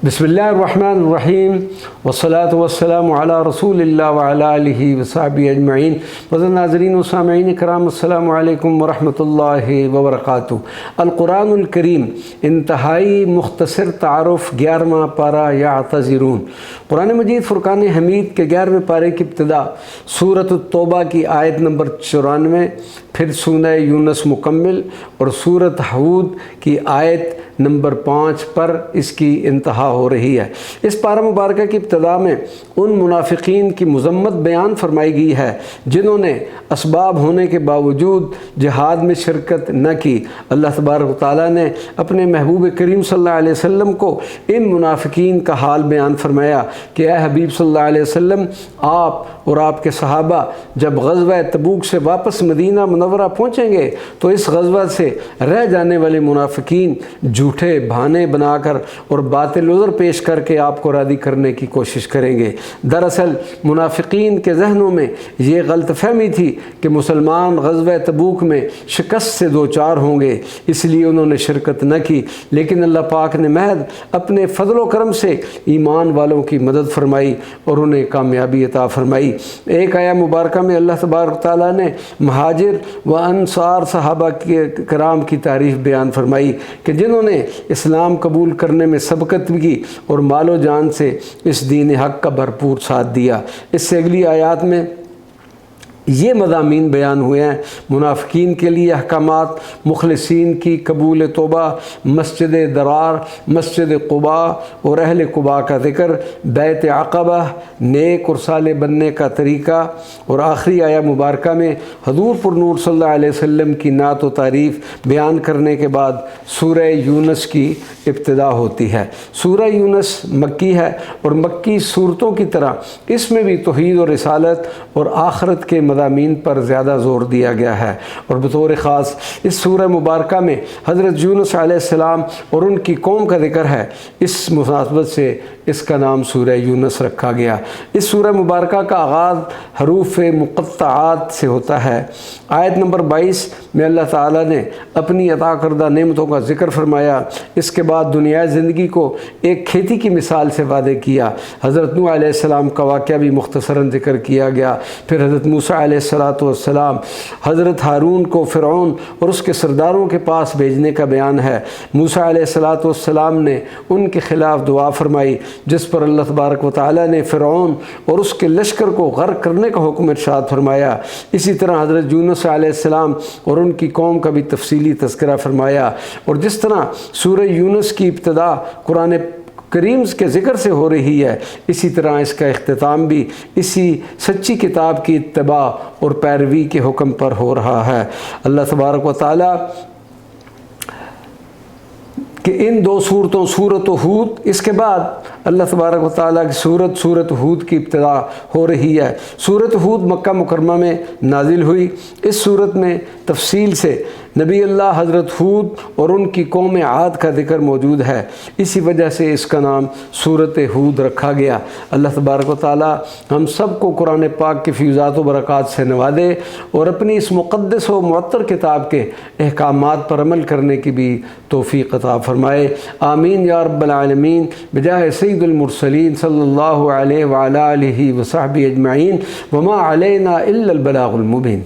بسم اللہ الرحمن الرحیم والصلاة والسلام علی رسول اللہ وعلی آلہ وصحبہ اجمعین۔ معزز ناظرین و سامعین کرام، السلام علیکم ورحمۃ اللہ وبرکاتہ۔ القرآن الکریم انتہائی مختصر تعارف، 11واں پارہ یعتذرون۔ قرآن مجید فرقان حمید کے 11ویں پارے کی ابتدا سورۃ التوبہ کی آیت نمبر 94، پھر سورہ یونس مکمل اور سورۃ ہود کی آیت نمبر 5 پر اس کی انتہا ہو رہی ہے۔ اس پارہ مبارکہ کی ابتدا میں ان منافقین کی مذمت بیان فرمائی گئی ہے جنہوں نے اسباب ہونے کے باوجود جہاد میں شرکت نہ کی۔ اللہ تبارک و تعالیٰ نے اپنے محبوب کریم صلی اللہ علیہ وسلم کو ان منافقین کا حال بیان فرمایا کہ اے حبیب صلی اللہ علیہ وسلم، آپ اور آپ کے صحابہ جب غزوہ تبوک سے واپس مدینہ منورہ پہنچیں گے تو اس غزوہ سے رہ جانے والے منافقین جھوٹے بہانے بنا کر اور باطل عذر پیش کر کے آپ کو راضی کرنے کی کوشش کریں گے۔ دراصل منافقین کے ذہنوں میں یہ غلط فہمی تھی کہ مسلمان غزوہ تبوک میں شکست سے دوچار ہوں گے، اس لیے انہوں نے شرکت نہ کی، لیکن اللہ پاک نے محض اپنے فضل و کرم سے ایمان والوں کی مدد فرمائی اور انہیں کامیابی عطا فرمائی۔ ایک آیہ مبارکہ میں اللہ تبارک تعالیٰ نے مہاجر و انصار صحابہ کرام کی تعریف بیان فرمائی کہ جنہوں نے اسلام قبول کرنے میں سبقت کی اور مال و جان سے اس دین حق کا بھرپور ساتھ دیا۔ اس سے اگلی آیات میں یہ مضامین بیان ہوئے ہیں: منافقین کے لیے احکامات، مخلصین کی قبول توبہ، مسجد درار، مسجد قباء اور اہل قباء کا ذکر، بیعت عقبہ، نیک اور صالح بننے کا طریقہ، اور آخری آیہ مبارکہ میں حضور پر نور صلی اللہ علیہ وسلم کی نعت و تعریف بیان کرنے کے بعد سورہ یونس کی ابتدا ہوتی ہے۔ سورہ یونس مکی ہے اور مکی صورتوں کی طرح اس میں بھی توحید و رسالت اور آخرت کے مضامین پر زیادہ زور دیا گیا ہے، اور بطور خاص اس سورہ مبارکہ میں حضرت یونس علیہ السلام اور ان کی قوم کا ذکر ہے۔ اس مناسبت سے اس کا نام سورہ یونس رکھا گیا۔ اس سورہ مبارکہ کا آغاز حروف مقطعات سے ہوتا ہے۔ آیت نمبر 22 میں اللہ تعالیٰ نے اپنی عطا کردہ نعمتوں کا ذکر فرمایا۔ اس کے بعد دنیائے زندگی کو ایک کھیتی کی مثال سے واضح کیا۔ حضرت نوح علیہ السلام کا واقعہ بھی مختصراً ذکر کیا گیا۔ پھر حضرت موسیٰ علیہ السلام حضرت ہارون کو فرعون اور اس کے سرداروں کے پاس بھیجنے کا بیان ہے۔ موسیٰ علیہ السلام نے ان کے خلاف دعا فرمائی جس پر اللہ تبارک و تعالیٰ نے فرعون اور اس کے لشکر کو غرق کرنے کا حکم ارشاد فرمایا۔ اسی طرح حضرت یونس علیہ السلام اور ان کی قوم کا بھی تفصیلی تذکرہ فرمایا، اور جس طرح سورہ یونس کی ابتدا قرآن کریم کے ذکر سے ہو رہی ہے، اسی طرح اس کا اختتام بھی اسی سچی کتاب کی اتباع اور پیروی کے حکم پر ہو رہا ہے۔ اللہ تبارک و تعالیٰ کہ ان دو صورتوں سورۃ ہود، اس کے بعد اللہ تبارک و تعالیٰ کی سورۃ ہود کی ابتدا ہو رہی ہے۔ سورۃ ہود مکہ مکرمہ میں نازل ہوئی۔ اس سورت میں تفصیل سے نبی اللہ حضرت ہود اور ان کی قوم عاد کا ذکر موجود ہے، اسی وجہ سے اس کا نام سورۃ ہود رکھا گیا۔ اللہ تبارک و تعالیٰ ہم سب کو قرآن پاک کی فیوزات و برکات سے نوازے اور اپنی اس مقدس و معطر کتاب کے احکامات پر عمل کرنے کی بھی توفیق عطا فرمائے۔ آمین یا رب العالمین، بجاہ سید المرسلین صلی اللہ علیہ وعلی آلہ وصحبہ اجمعین، وما علینا الا البلاغ المبین۔